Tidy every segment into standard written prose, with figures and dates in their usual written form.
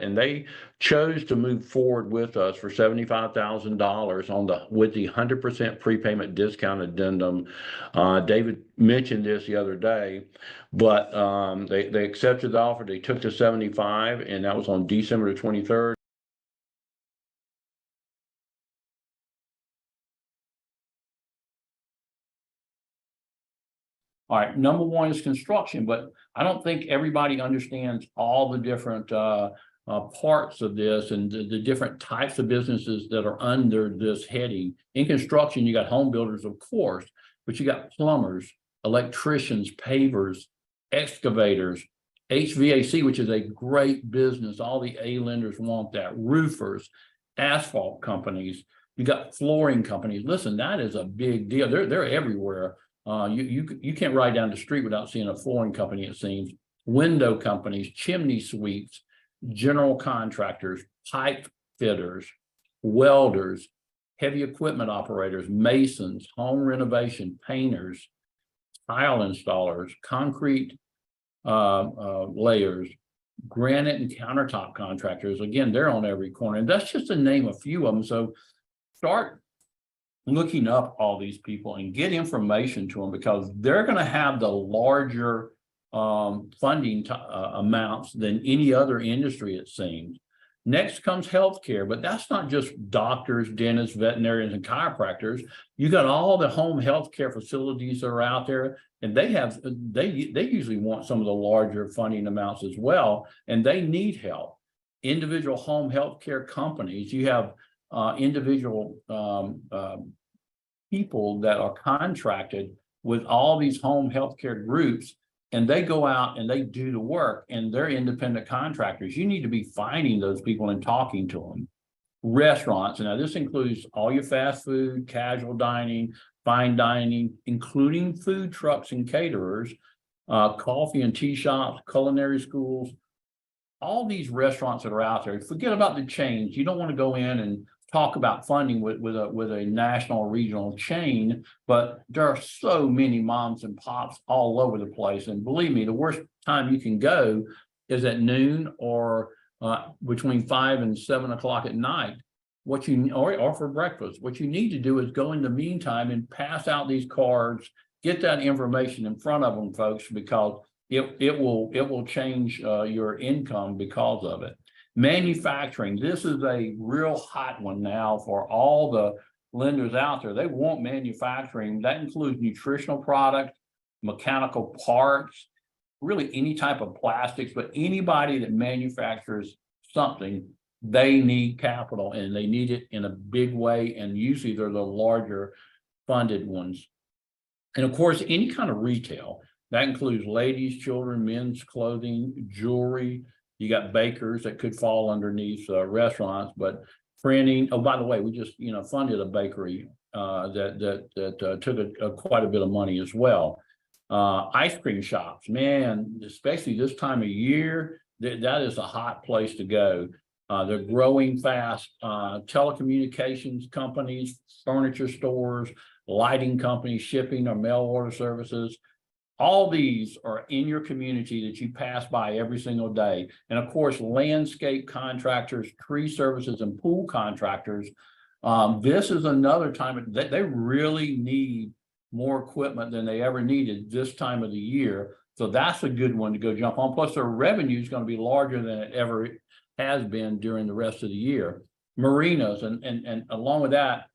and they chose to move forward with us for $75,000 with the 100% prepayment discount addendum. David mentioned this the other day, but they accepted the offer. They took the 75, and that was on December the 23rd. All right, number one is construction, but I don't think everybody understands all the different parts of this and the different types of businesses that are under this heading. In construction, you got home builders, of course, but you got plumbers, electricians, pavers, excavators, HVAC, which is a great business. All the A lenders want that. Roofers, asphalt companies, you got flooring companies. Listen, that is a big deal. They're everywhere. You can't ride down the street without seeing a flooring company, it seems. Window companies, chimney sweeps, general contractors, pipe fitters, welders, heavy equipment operators, masons, home renovation, painters, tile installers, concrete layers, granite and countertop contractors. Again, they're on every corner, and that's just to name a few of them. So start looking up all these people and get information to them, because they're going to have the larger funding amounts than any other industry, it seems. Next comes healthcare, but that's not just doctors, dentists, veterinarians, and chiropractors. You got all the home healthcare facilities that are out there, and they usually want some of the larger funding amounts as well, and they need help. Individual home healthcare companies, you have individual people that are contracted with all these home healthcare groups, and they go out and they do the work, and they're independent contractors. You need to be finding those people and talking to them. Restaurants, now this includes all your fast food, casual dining, fine dining, including food trucks and caterers, coffee and tea shops, culinary schools, all these restaurants that are out there. Forget about the chains. You don't want to go in and talk about funding with a national or regional chain, but there are so many moms and pops all over the place. And believe me, the worst time you can go is at noon or between 5 and 7 o'clock at night. Or for breakfast. What you need to do is go in the meantime and pass out these cards, get that information in front of them, folks, because it will change your income because of it. Manufacturing, this is a real hot one now for all the lenders out there. They want manufacturing. That includes nutritional products, mechanical parts, really any type of plastics, but anybody that manufactures something, they need capital, and they need it in a big way, and usually they're the larger funded ones. And of course, any kind of retail. That includes ladies, children, men's clothing, jewelry. You got bakers that could fall underneath restaurants, but printing. Oh, by the way, we just funded a bakery that took quite a bit of money as well. Ice cream shops, man, especially this time of year, that is a hot place to go. They're growing fast. Telecommunications companies, furniture stores, lighting companies, shipping or mail order services. All these are in your community that you pass by every single day. And of course, landscape contractors, tree services, and pool contractors. This is another time that they really need more equipment than they ever needed this time of the year. So that's a good one to go jump on. Plus, their revenue is going to be larger than it ever has been during the rest of the year. Marinas, and along with that,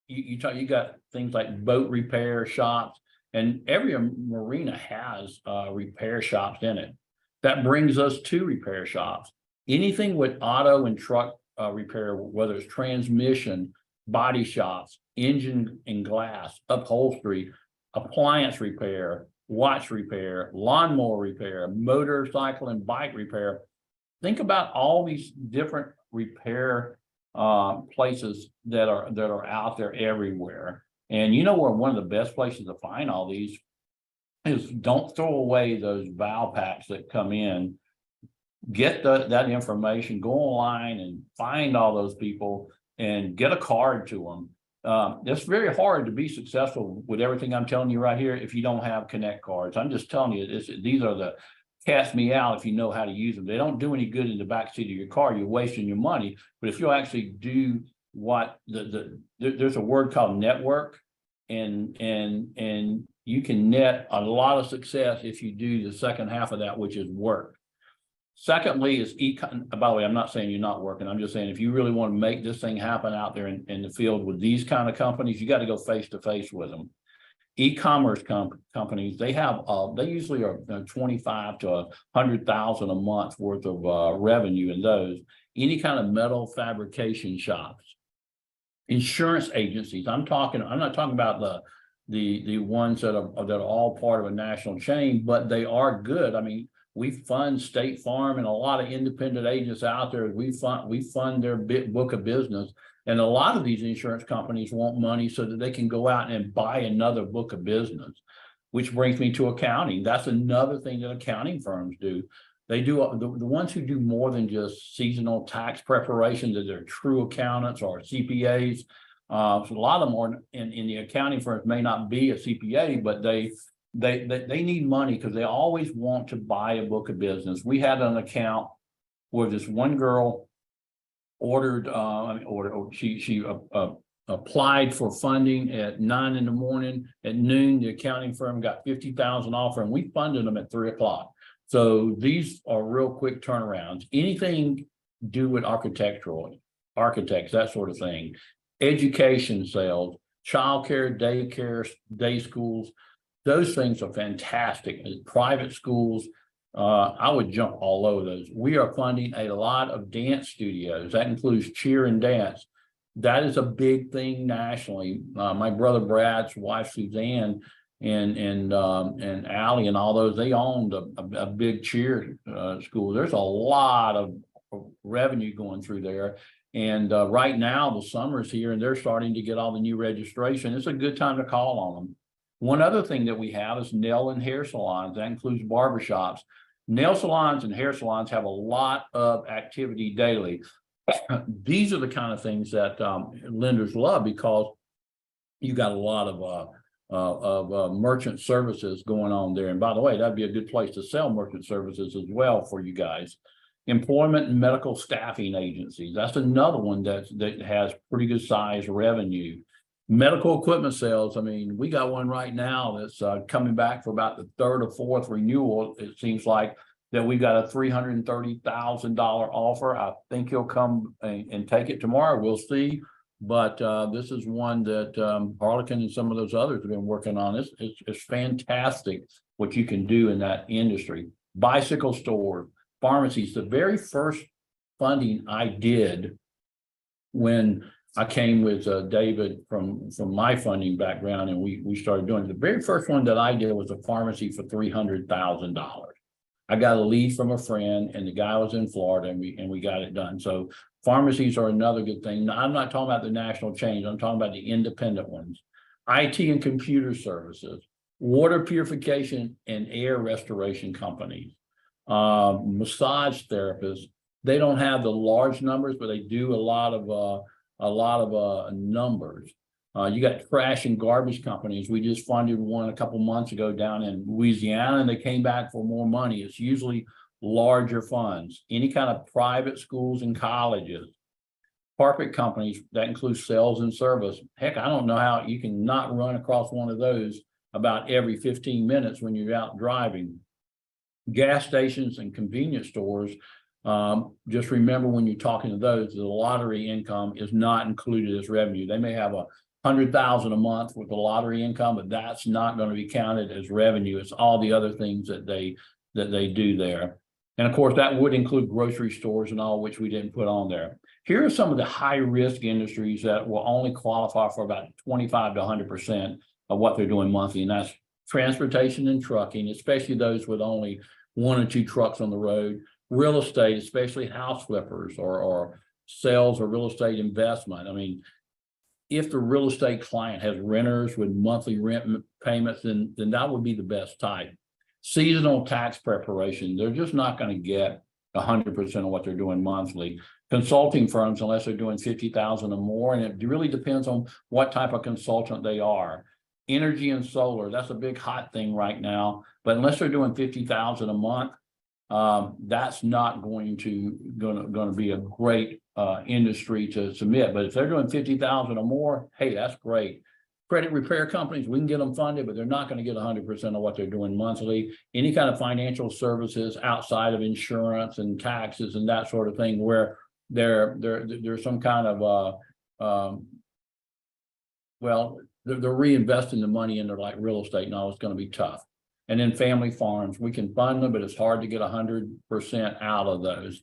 you got things like boat repair shops. And every marina has repair shops in it. That brings us to repair shops. Anything with auto and truck repair, whether it's transmission, body shops, engine and glass, upholstery, appliance repair, watch repair, lawnmower repair, motorcycle and bike repair. Think about all these different repair places that are out there everywhere. And you know where one of the best places to find all these is, don't throw away those valve packs that come in. Get that information, go online and find all those people and get a card to them. It's very hard to be successful with everything I'm telling you right here if you don't have Connect cards. I'm just telling you, these are the cast me out if you know how to use them. They don't do any good in the backseat of your car. You're wasting your money. But if you'll actually do what there's a word called network, and you can net a lot of success if you do the second half of that, which is work. Secondly is by the way, I'm not saying you're not working. I'm just saying if you really want to make this thing happen out there in the field with these kind of companies, you got to go face to face with them. E-commerce companies, they usually are 25 to 100,000 a month worth of revenue in those. Any kind of metal fabrication shops, insurance agencies. I'm not talking about the ones that are all part of a national chain, but they are good. I mean, we fund State Farm and a lot of independent agents out there. We fund their book of business. And a lot of these insurance companies want money so that they can go out and buy another book of business, which brings me to accounting. That's another thing that accounting firms do. They do the ones who do more than just seasonal tax preparation, that they're true accountants or CPAs. So a lot of them are in the accounting firms may not be a CPA, but they need money because they always want to buy a book of business. We had an account where this one girl she applied for funding at 9 a.m. At noon, the accounting firm got 50,000 offer, and we funded them at 3 o'clock. So these are real quick turnarounds. Anything do with architects, that sort of thing. Education sales, childcare, daycare, day schools, those things are fantastic. Private schools, I would jump all over those. We are funding a lot of dance studios. That includes cheer and dance. That is a big thing nationally. My brother Brad's wife Suzanne and Allie and all those, they owned a big cheer school. There's a lot of revenue going through there. And right now the summer's here and they're starting to get all the new registration. It's a good time to call on them. One other thing that we have is nail and hair salons. That includes barbershops. Nail salons and hair salons have a lot of activity daily. These are the kind of things that lenders love because you got a lot of merchant services going on there. And by the way, that'd be a good place to sell merchant services as well for you guys. Employment and medical staffing agencies. That's another one that has pretty good size revenue. Medical equipment sales. I mean, we got one right now that's coming back for about the third or fourth renewal. It seems like that we got a $330,000 offer. I think he'll come and take it tomorrow. We'll see. But this is one that Harlequin and some of those others have been working on. It's fantastic what you can do in that industry. Bicycle stores, pharmacies. The very first funding I did when I came with David from my funding background, and we started doing it. The very first one that I did was a pharmacy for $300,000. I got a lead from a friend, and the guy was in Florida, and we got it done. So pharmacies are another good thing. Now, I'm not talking about the national chains. I'm talking about the independent ones. IT and computer services, water purification and air restoration companies, massage therapists. They don't have the large numbers, but they do a lot of numbers. You got trash and garbage companies. We just funded one a couple months ago down in Louisiana, and they came back for more money. It's usually larger funds. Any kind of private schools and colleges, carpet companies, that includes sales and service. Heck, I don't know how you can not run across one of those about every 15 minutes when you're out driving. Gas stations and convenience stores. Just remember when you're talking to those, the lottery income is not included as revenue. They may have $100,000 a month with the lottery income, but that's not going to be counted as revenue. It's all the other things that they do there. And of course, that would include grocery stores and all, which we didn't put on there. Here are some of the high risk industries that will only qualify for about 25 to 100% of what they're doing monthly. And that's transportation and trucking, especially those with only 1 or 2 trucks on the road. Real estate, especially house flippers or sales or real estate investment. I mean, if the real estate client has renters with monthly rent payments, then that would be the best type. Seasonal tax preparation, they're just not going to get 100% of what they're doing monthly. Consulting firms, unless they're doing 50,000 or more, and it really depends on what type of consultant they are. Energy and solar, that's a big hot thing right now, but unless they're doing 50,000 a month, that's not going to be a great industry to submit. But if they're doing 50,000 or more, hey, that's great. Credit repair companies, we can get them funded, but they're not going to get 100% of what they're doing monthly. Any kind of financial services outside of insurance and taxes and that sort of thing, where there's some kind of well, they're reinvesting the money into like real estate and all. It's going to be tough. And then family farms, we can fund them, but it's hard to get 100% out of those.